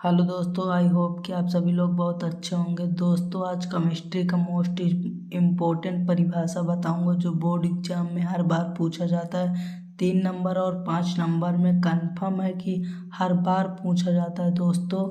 Hello दोस्तों, I hope कि आप सभी लोग बहुत अच्छे होंगे। दोस्तों, आज केमिस्ट्री का मोस्ट इम्पोर्टेंट परिभाषा बताऊंगा जो बोर्ड एग्जाम में हर बार पूछा जाता है। 3 नंबर और 5 नंबर में कंफर्म है कि हर बार पूछा जाता है। दोस्तों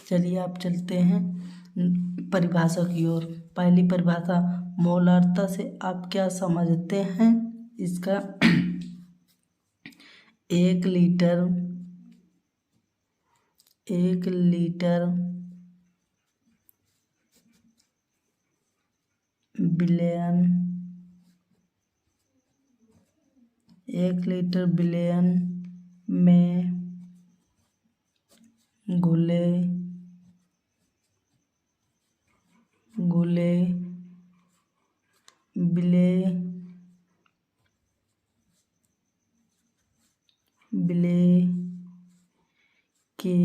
चलिए आप चलते हैं परिभाषा की ओर। पहली परिभाषा, मोलारता से आप क्या समझते हैं? इसका 1 लीटर बिलियन 1 लीटर बिलियन में घुले बिले के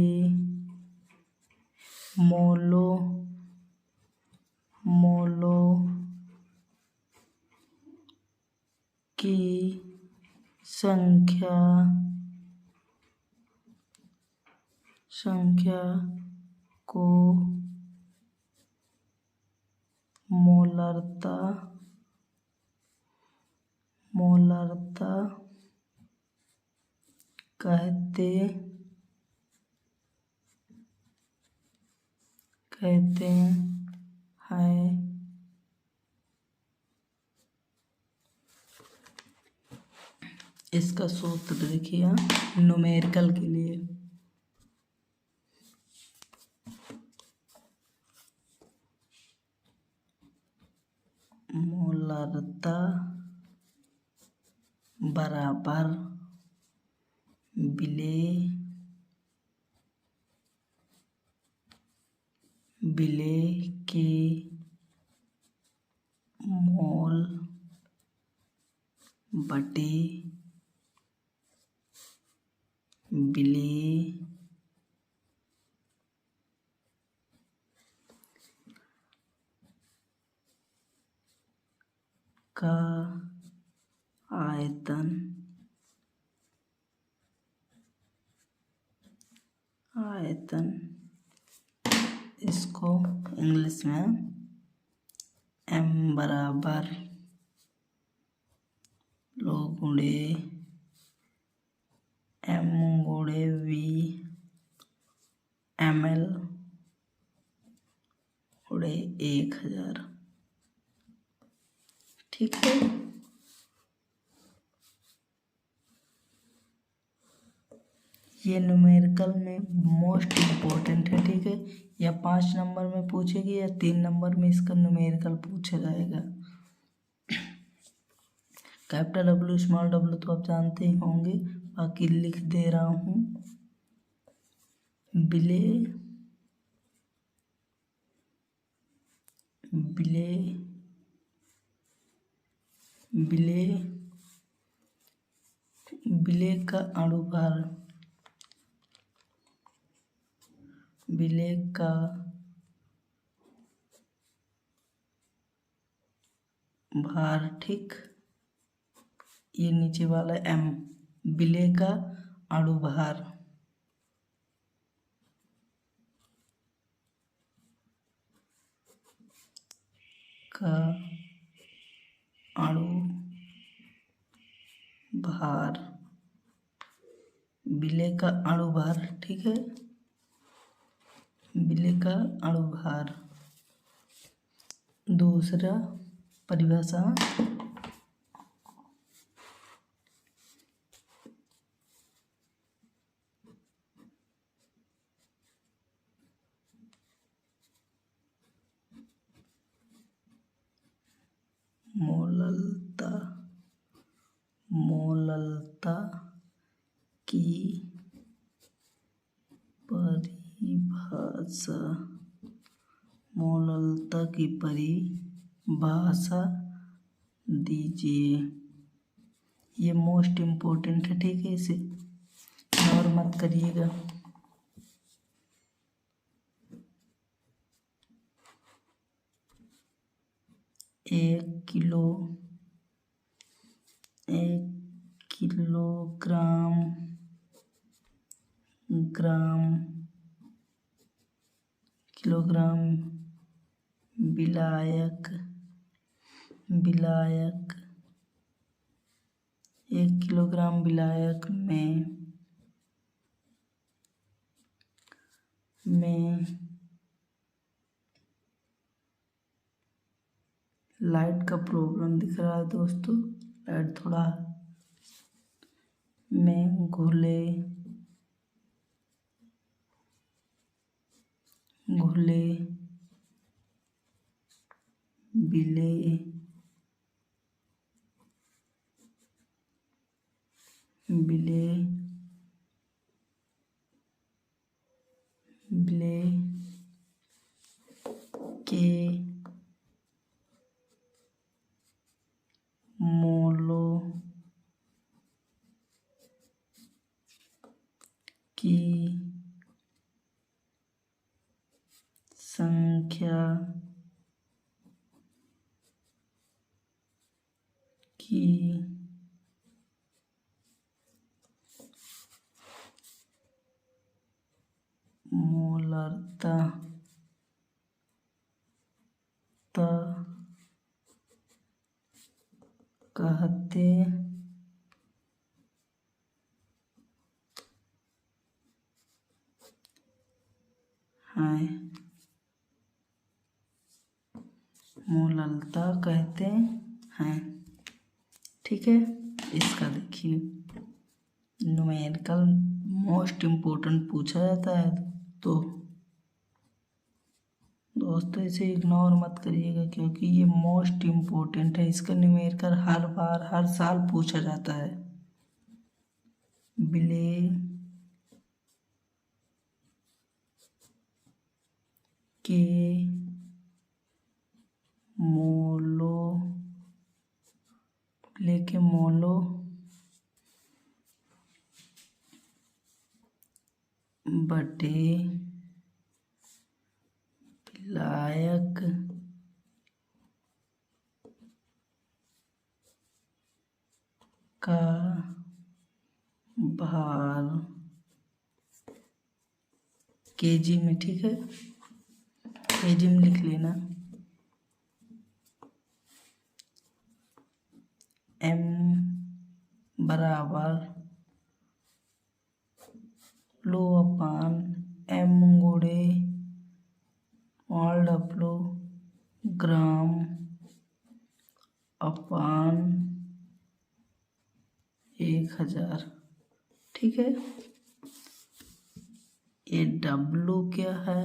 मोलो की संख्या को मोलारता कहते हैं। इसका सूत्र देखिए न्यूमेरिकल के लिए। मोलारता बराबर बिले के मोल बटे बिले का आयतन इसको इंग्लिश में m बराबर m गुणे v ml गुणे 1000, ठीक है। ये न्यूमेरिकल में मोस्ट इम्पोर्टेंट है, ठीक है। या 5 नंबर में पूछेगी या 3 नंबर में इसका न्यूमेरिकल पूछा जाएगा। कैपिटल W स्मॉल w तो आप जानते ही होंगे, बाकी लिख दे रहा हूँ। बिले का अणुभार ठीक। ये नीचे वाला m बिले का अणुभार बिले का अणुभार, ठीक है। बिले का अणुभार। दूसरा परिभाषा, मोललता की परिभाषा दीजिए। ये मोस्ट इम्पोर्टेंट है, ठीक है। इसे और मत करिएगा। एक किलोग्राम किलोग्राम विलायक 1 किलोग्राम विलायक में लाइट का प्रॉब्लम दिख रहा है दोस्तों, लाइट थोड़ा में घुले बिले के मोलों की संख्या की मोलरता कहते हैं। मोलरता कहते हैं, ठीक है। इसका देखिए न्यूमेरिकल मोस्ट इम्पोर्टेंट पूछा जाता है, तो दोस्तों इसे इग्नोर मत करिएगा क्योंकि ये मोस्ट इम्पोर्टेंट है। इसका न्यूमेरिकल हर साल पूछा जाता है। बिले के मोलो बटे विलायक का भार केजी में, ठीक है, केजी में लिख लेना। m बराबर लो अपान m गुणे W ग्राम अपान 1000, ठीक है। ये W क्या है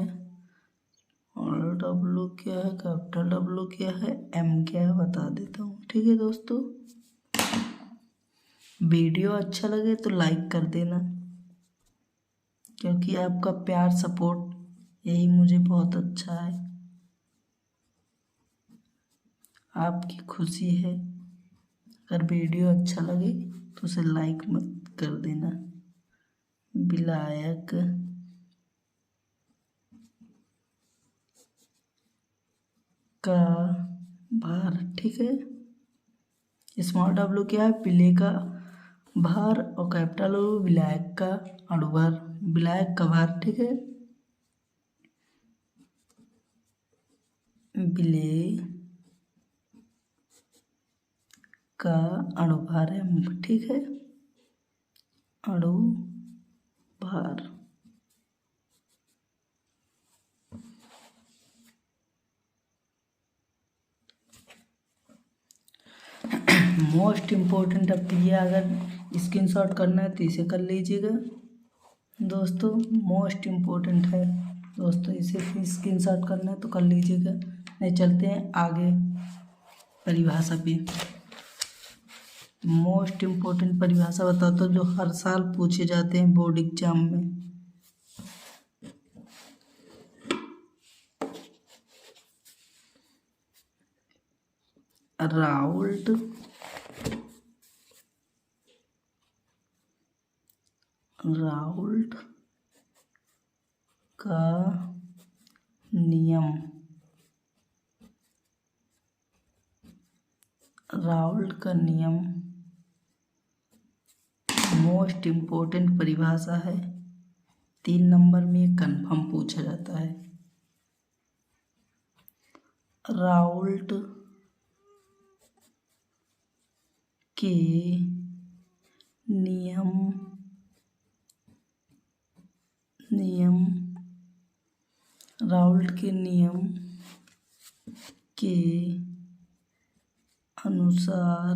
और W क्या है, कैपिटल W क्या है, M क्या है बता देता हूँ, ठीक है दोस्तों। वीडियो अच्छा लगे तो लाइक कर देना क्योंकि आपका प्यार सपोर्ट यही मुझे बहुत अच्छा है, आपकी खुशी है। अगर वीडियो अच्छा लगे तो उसे लाइक मत कर देना। विलायक का भार, ठीक है। स्मॉल W क्या है, पिले का भार, और कैपिटल W विलायक का अणुभार, विलायक का भार, ठीक है। विलेय का अणुभार है, ठीक है, अणुभार। मोस्ट इम्पोर्टेंट अब ये अगर स्क्रीनशॉट करना है तो इसे कर लीजिएगा दोस्तों, मोस्ट इम्पोर्टेंट है दोस्तों, इसे स्क्रीनशॉट करना है तो कर लीजिएगा। नहीं चलते हैं आगे परिभाषा पे। मोस्ट इम्पोर्टेंट परिभाषा बताता हूँ जो हर साल पूछे जाते हैं बोर्ड एग्जाम में। राउल्ट का नियम, राउल्ट का नियम मोस्ट इम्पोर्टेंट परिभाषा है। 3 नंबर में कंफर्म पूछा जाता है। राउल्ट के नियम राउल्ट के नियम के अनुसार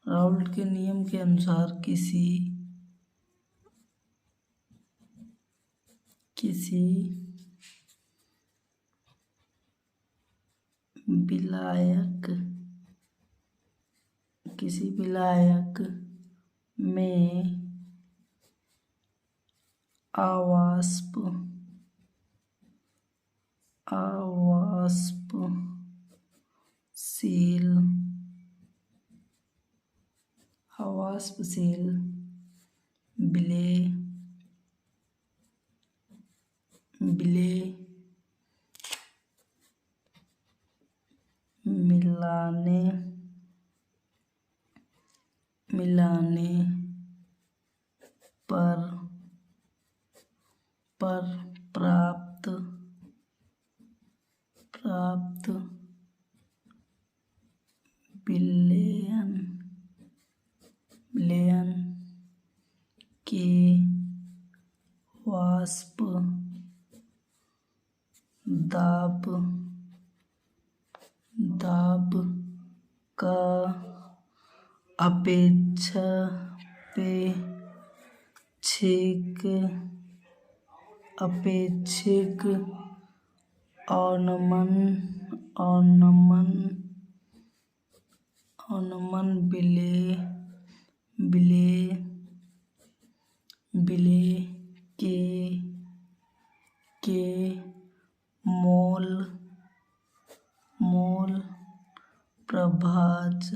राउल्ट के नियम के अनुसार किसी विलायक में अवाष्पशील विलेय मिलाने पर प्राप्त विलयन के वाष्प दाब का अपेक्षिक अवनमन विलेय के मोल प्रभाज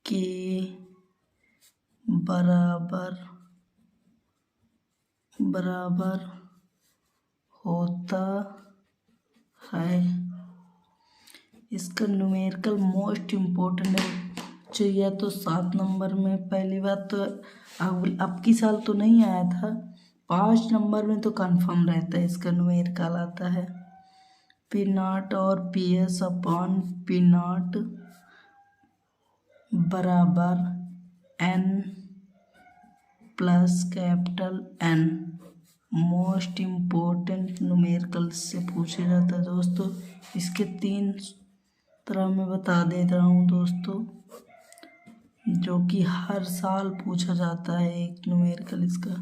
के बराबर होता है। इसका न्यूमेरिकल मोस्ट इम्पोर्टेंट चाहिए तो 7 नंबर में पहली बात तो अब की साल तो नहीं आया था, 5 नंबर में तो कंफर्म रहता है इसका न्यूमेरिकल आता है। पी नॉट और P S upon P naught बराबर n plus capital N। Most important numerical से पूछा जाता है दोस्तों। इसके 3 तरह में बता दे रहा हूँ दोस्तों, जो कि हर साल पूछा जाता है। एक न्यूमेरिकल इसका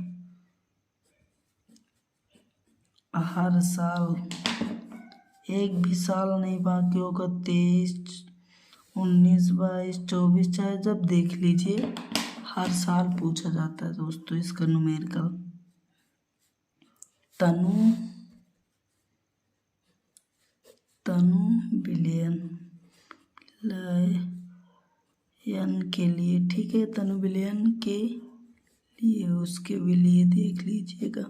हर साल, एक भी साल नहीं बाकी होगा, 23, 19, 22, 24, चाहे जब देख लीजिए हर साल पूछा जाता है दोस्तों इसका न्यूमेरिकल। तनु विलयन के लिए, ठीक है, तनु विलयन के लिए उसके विलय देख लीजिएगा।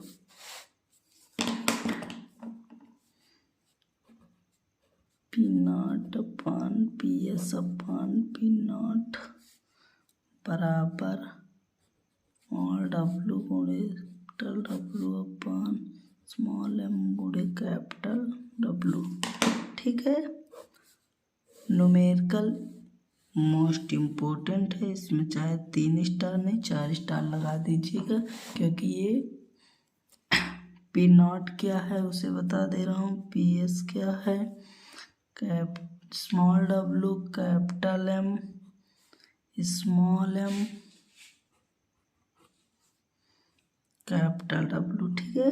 P naught upon P S upon P naught बराबर स्मॉल डब्लू गुणे capital W upon small M गुणे कैपिटल डब्लू। ठीक है, न्यूमेरिकल मोस्ट इम्पोर्टेंट है। इसमें चाहे 3 स्टार नहीं 4 स्टार लगा दीजिएगा, क्योंकि ये पी नॉट क्या है उसे बता दे रहा हूँ, पी एस क्या है, small W capital M small M capital W. ठीक है,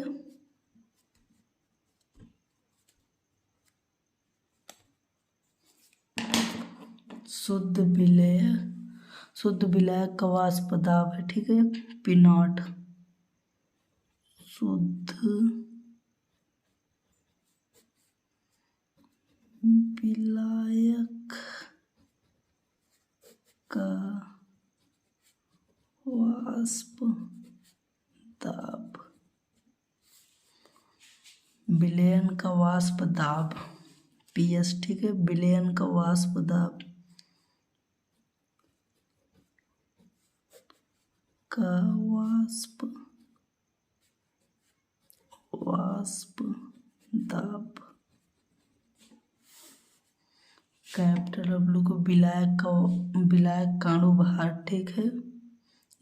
शुद्ध विलय का वाष्प दाब है। ठीक है, पी नॉट शुद्ध विलायक का वाष्प दाब, विलयन का वाष्प दाब पीएस। ठीक है, विलयन का वाष्प दाब का वाष्प वाष्प दाब। कैपिटल डब्ल्यू को विलायक का अणुभार, ठीक है।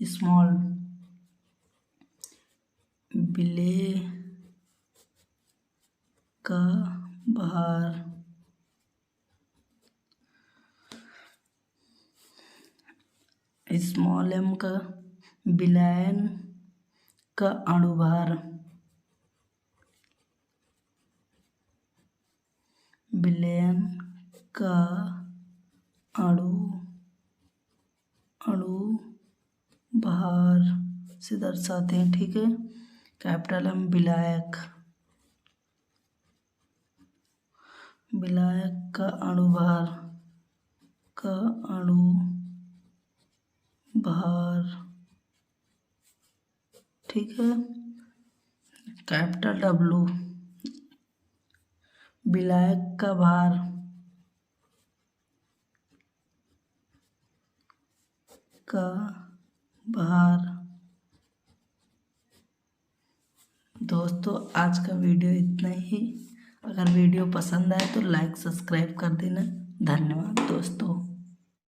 स्मॉल विलेय का भार। स्मॉल एम का विलयन का अणुभार। विलयन का अणुभार से दर्शाते हैं, ठीक है। कैपिटल एम विलायक का अणुभार ठीक है। कैपिटल डब्ल्यू विलायक का भार दोस्तों आज का वीडियो इतना ही। अगर वीडियो पसंद आए तो लाइक सब्सक्राइब कर देना। धन्यवाद दोस्तों।